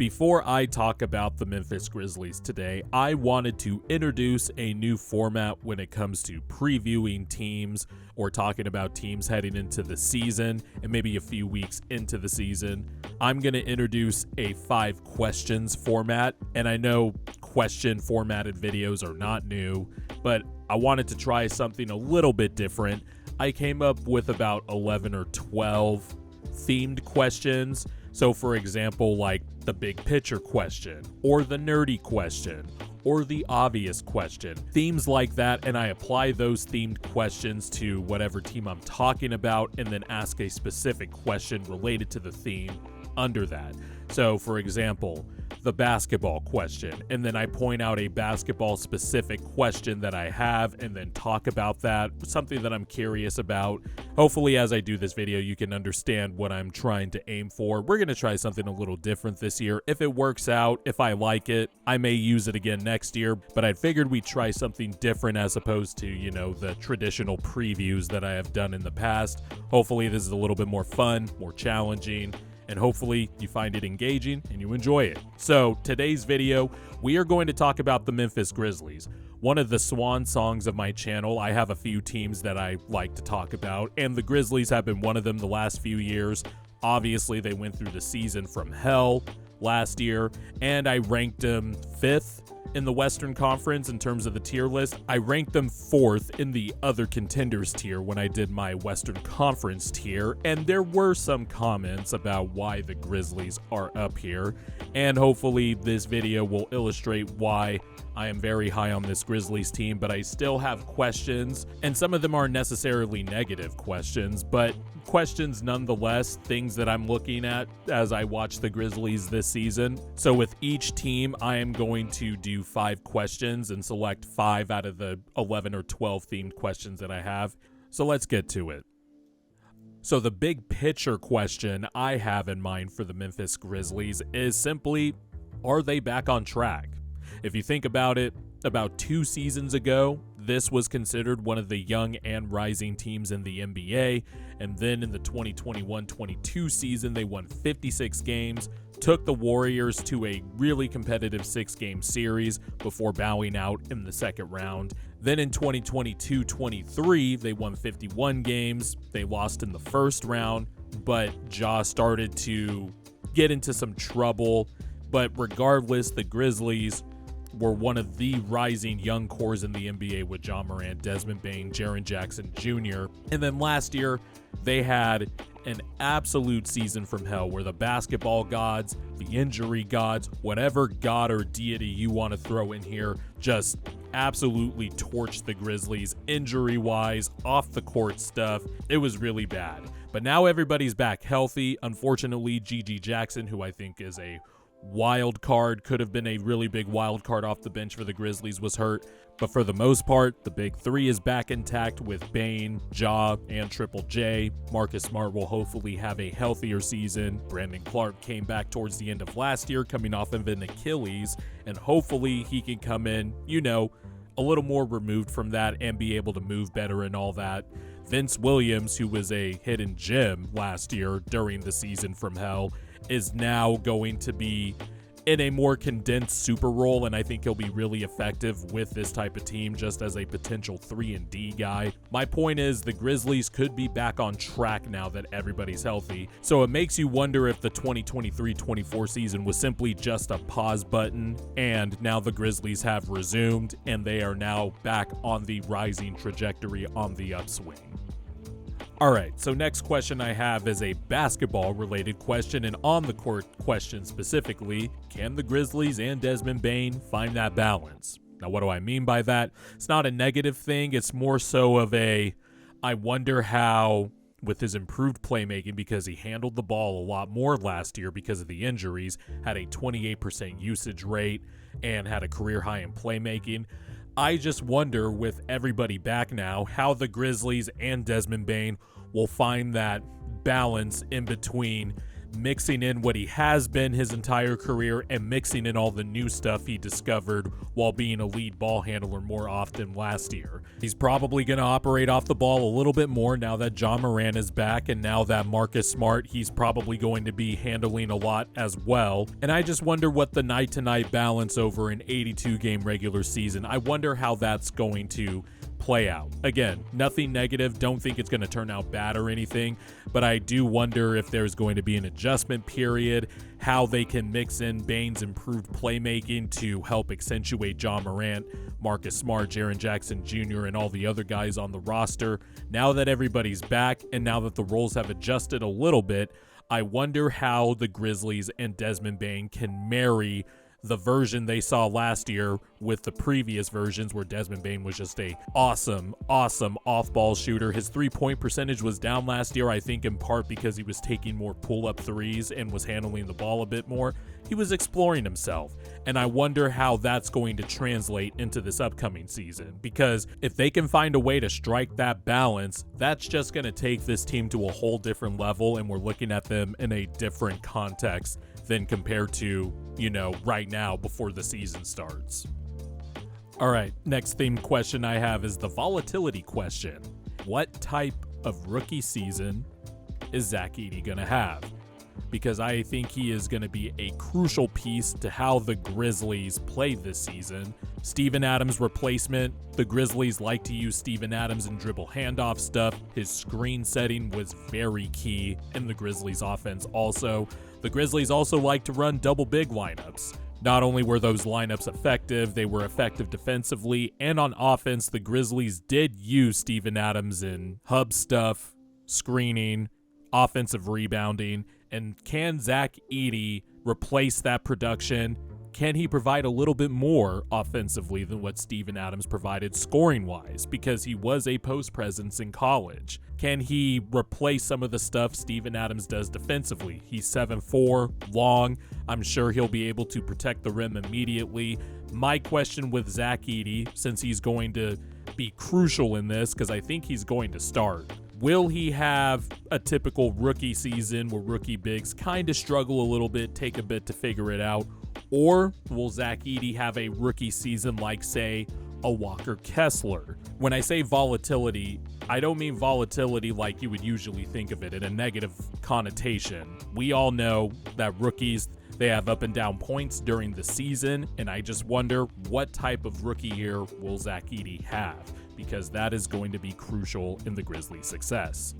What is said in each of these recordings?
Before I talk about the Memphis Grizzlies today, I wanted to introduce a new format when it comes to previewing teams or talking about teams heading into the season and maybe a few weeks into the season. I'm going to introduce a 5 questions format, and I know question formatted videos are not new, but I wanted to try something a little bit different. I came up with about 11 or 12 themed questions. So for example, like the big picture question, or the nerdy question, or the obvious question, themes like that, and I apply those themed questions to whatever team I'm talking about and then ask a specific question related to the theme under that. So for example, the basketball question, and then I point out a basketball specific question that I have and then talk about that, something that I'm curious about. Hopefully as I do this video, you can understand what I'm trying to aim for. We're going to try something a little different this year. If it works out, if I like it, I may use it again next year, but I figured we'd try something different as opposed to, the traditional previews that I have done in the past. Hopefully this is a little bit more fun, more challenging, and hopefully you find it engaging and you enjoy it. So today's video, we are going to talk about the Memphis Grizzlies, one of the swan songs of my channel. I have a few teams that I like to talk about, and the Grizzlies have been one of them the last few years. Obviously, they went through the season from hell last year, and I ranked them 5th in the Western Conference in terms of the tier list. I ranked them 4th in the other contenders tier when I did my Western Conference tier, and there were some comments about why the Grizzlies are up here, and hopefully this video will illustrate why I am very high on this Grizzlies team, but I still have questions, and some of them aren't necessarily negative questions, but questions nonetheless, things that I'm looking at as I watch the Grizzlies this season. So with each team, I am going to do 5 questions and select 5 out of the 11 or 12 themed questions that I have. So let's get to it. So the big picture question I have in mind for the Memphis Grizzlies is simply, are they back on track? If you think about it, about 2 seasons ago, this was considered one of the young and rising teams in the NBA, and then in the 2021-22 season, they won 56 games, took the Warriors to a really competitive 6-game series before bowing out in the second round. Then in 2022-23, they won 51 games, they lost in the first round, but Ja started to get into some trouble. But regardless, the Grizzlies were one of the rising young cores in the NBA with Ja Morant, Desmond Bane, Jiren Jackson Jr. And then last year, they had an absolute season from hell where the basketball gods, the injury gods, whatever god or deity you want to throw in here, just absolutely torched the Grizzlies injury-wise, off-the-court stuff. It was really bad. But now everybody's back healthy. Unfortunately, G.G. Jackson, who I think is a wild card, could have been a really big wild card off the bench for the Grizzlies, was hurt. But for the most part, the big 3 is back intact with Bane, Ja, and Triple J. Marcus Smart will hopefully have a healthier season. Brandon Clark came back towards the end of last year coming off of an Achilles, and hopefully he can come in, a little more removed from that and be able to move better and all that. Vince Williams, who was a hidden gem last year during the season from hell, is now going to be in a more condensed super role, and I think he'll be really effective with this type of team just as a potential 3-and-D guy. My point is the Grizzlies could be back on track now that everybody's healthy, so it makes you wonder if the 2023-24 season was simply just a pause button, and now the Grizzlies have resumed, and they are now back on the rising trajectory on the upswing. Alright, so next question I have is a basketball-related question, and on-the-court question specifically. Can the Grizzlies and Desmond Bane find that balance? Now, what do I mean by that? It's not a negative thing, it's more so of a, I wonder how, with his improved playmaking, because he handled the ball a lot more last year because of the injuries, had a 28% usage rate, and had a career high in playmaking. I just wonder, with everybody back now, how the Grizzlies and Desmond Bane will find that balance in between mixing in what he has been his entire career and mixing in all the new stuff he discovered while being a lead ball handler more often last year. He's probably going to operate off the ball a little bit more now that Ja Morant is back, and now that Marcus Smart, he's probably going to be handling a lot as well. And I just wonder what the night-to-night balance over an 82-game regular season, I wonder how that's going to play out. Again, nothing negative, don't think it's going to turn out bad or anything, but I do wonder if there's going to be an adjustment period, how they can mix in Bane's improved playmaking to help accentuate Ja Morant, Marcus Smart, Jiren Jackson Jr., and all the other guys on the roster. Now that everybody's back and now that the roles have adjusted a little bit, I wonder how the Grizzlies and Desmond Bane can marry the version they saw last year with the previous versions where Desmond Bane was just a awesome off-ball shooter. His three-point percentage was down last year, I think in part because he was taking more pull-up threes and was handling the ball a bit more. He was exploring himself, and I wonder how that's going to translate into this upcoming season, because if they can find a way to strike that balance, that's just going to take this team to a whole different level, and we're looking at them in a different context than compared to, right now before the season starts. All right, next themed question I have is the volatility question. What type of rookie season is Zach Edey going to have? Because I think he is going to be a crucial piece to how the Grizzlies play this season. Steven Adams' replacement. The Grizzlies like to use Steven Adams in dribble handoff stuff. His screen setting was very key in the Grizzlies offense also. The Grizzlies also like to run double big lineups. Not only were those lineups effective, they were effective defensively, and on offense, the Grizzlies did use Steven Adams in hub stuff, screening, offensive rebounding, and can Zach Edey replace that production? Can he provide a little bit more offensively than what Steven Adams provided scoring-wise, because he was a post presence in college? Can he replace some of the stuff Steven Adams does defensively? He's 7'4", long. I'm sure he'll be able to protect the rim immediately. My question with Zach Edey, since he's going to be crucial in this, because I think he's going to start, will he have a typical rookie season where rookie bigs kind of struggle a little bit, take a bit to figure it out? Or will Zach Edey have a rookie season like, say, a Walker Kessler? When I say volatility, I don't mean volatility like you would usually think of it in a negative connotation. We all know that rookies, they have up and down points during the season, and I just wonder what type of rookie year will Zach Edey have, because that is going to be crucial in the Grizzlies' success.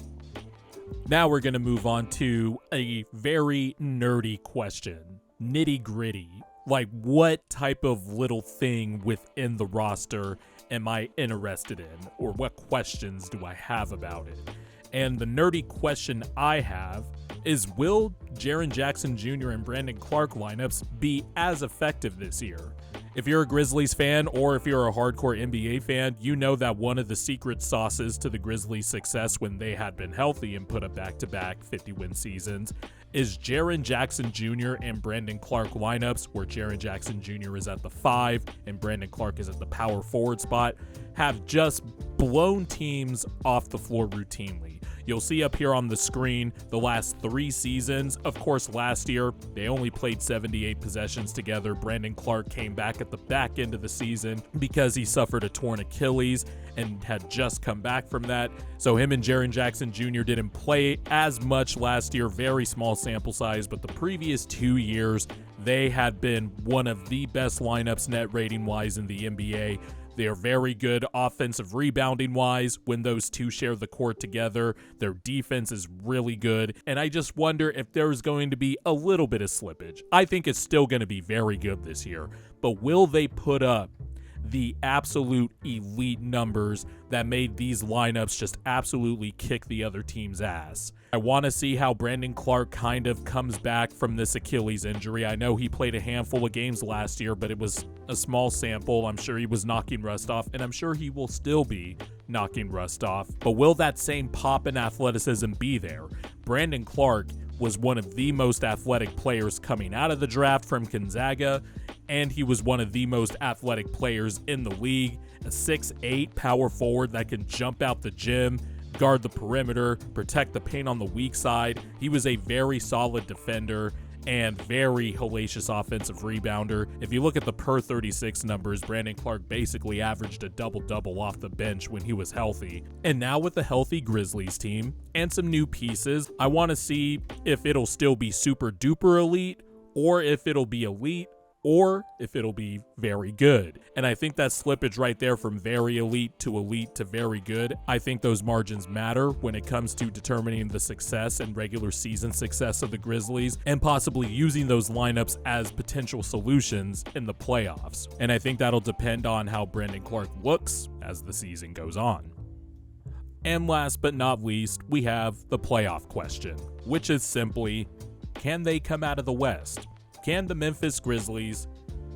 Now we're going to move on to a very nerdy question. Nitty-gritty. Like, what type of little thing within the roster am I interested in? Or what questions do I have about it? And the nerdy question I have is, will Jiren Jackson Jr. and Brandon Clark lineups be as effective this year? If you're a Grizzlies fan, or if you're a hardcore NBA fan, you know that one of the secret sauces to the Grizzlies' success when they had been healthy and put up back-to-back 50-win seasons is Jiren Jackson Jr. and Brandon Clark lineups, where Jiren Jackson Jr. is at the 5 and Brandon Clark is at the power forward spot, have just blown teams off the floor routinely. You'll see up here on the screen the last 3 seasons. Of course, last year, they only played 78 possessions together. Brandon Clark came back at the back end of the season because he suffered a torn Achilles and had just come back from that. So him and Jiren Jackson Jr. didn't play as much last year, very small sample size, but the previous 2 years, they had been one of the best lineups net rating-wise in the NBA. They are very good offensive rebounding-wise when those two share the court together. Their defense is really good, and I just wonder if there's going to be a little bit of slippage. I think it's still going to be very good this year, but will they put up the absolute elite numbers that made these lineups just absolutely kick the other team's ass? I want to see how Brandon Clark kind of comes back from this Achilles injury. I know he played a handful of games last year, but it was a small sample. I'm sure he was knocking rust off, and I'm sure he will still be knocking rust off. But will that same pop and athleticism be there? Brandon Clark was one of the most athletic players coming out of the draft from Gonzaga, and he was one of the most athletic players in the league. A 6'8" power forward that can jump out the gym, guard the perimeter, protect the paint on the weak side. He was a very solid defender and very hellacious offensive rebounder. If you look at the per 36 numbers, Brandon Clarke basically averaged a double-double off the bench when he was healthy. And now with a healthy Grizzlies team and some new pieces, I want to see if it'll still be super duper elite, or if it'll be elite, or if it'll be very good. And I think that slippage right there from very elite to very good, I think those margins matter when it comes to determining the success and regular season success of the Grizzlies, and possibly using those lineups as potential solutions in the playoffs. And I think that'll depend on how Brandon Clarke looks as the season goes on. And last but not least, we have the playoff question, which is simply, can they come out of the West? Can the Memphis Grizzlies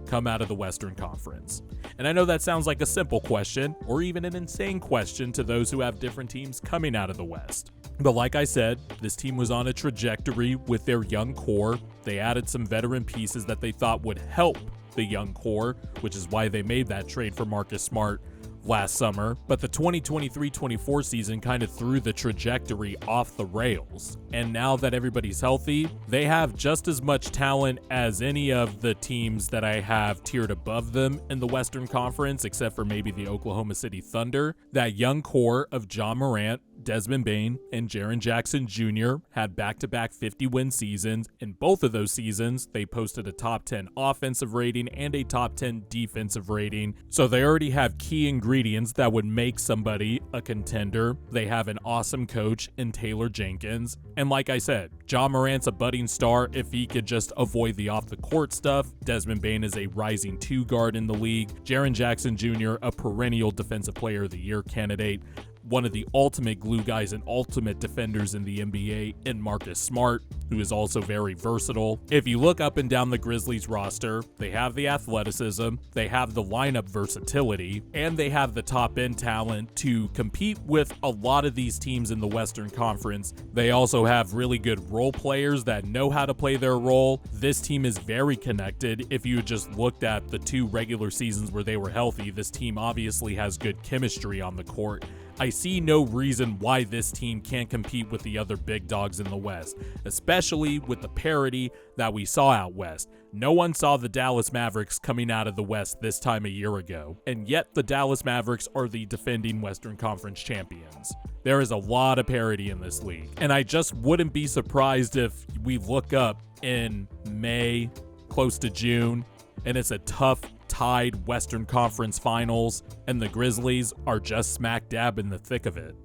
come out of the Western Conference? And I know that sounds like a simple question, or even an insane question to those who have different teams coming out of the West. But like I said, this team was on a trajectory with their young core. They added some veteran pieces that they thought would help the young core, which is why they made that trade for Marcus Smart last summer. But the 2023-24 season kind of threw the trajectory off the rails. And now that everybody's healthy, they have just as much talent as any of the teams that I have tiered above them in the Western Conference, except for maybe the Oklahoma City Thunder. That young core of Ja Morant, Desmond Bane, and Jiren Jackson Jr. had back-to-back 50-win seasons. In both of those seasons, they posted a top 10 offensive rating and a top 10 defensive rating. So they already have key ingredients that would make somebody a contender. They have an awesome coach in Taylor Jenkins. And like I said, Ja Morant's a budding star if he could just avoid the off-the-court stuff. Desmond Bane is a rising two-guard in the league. Jiren Jackson Jr., a perennial Defensive Player of the Year candidate. One of the ultimate glue guys and ultimate defenders in the NBA in Marcus Smart, who is also very versatile. If you look up and down the Grizzlies roster, they have the athleticism, they have the lineup versatility, and they have the top-end talent to compete with a lot of these teams in the Western Conference. They also have really good role players that know how to play their role. This team is very connected. If you just looked at the 2 regular seasons where they were healthy, this team obviously has good chemistry on the court. I see no reason why this team can't compete with the other big dogs in the West, especially with the parity that we saw out West. No one saw the Dallas Mavericks coming out of the West this time a year ago, and yet the Dallas Mavericks are the defending Western Conference champions. There is a lot of parity in this league, and I just wouldn't be surprised if we look up in May, close to June, and it's a tough tied Western Conference Finals, and the Grizzlies are just smack dab in the thick of it.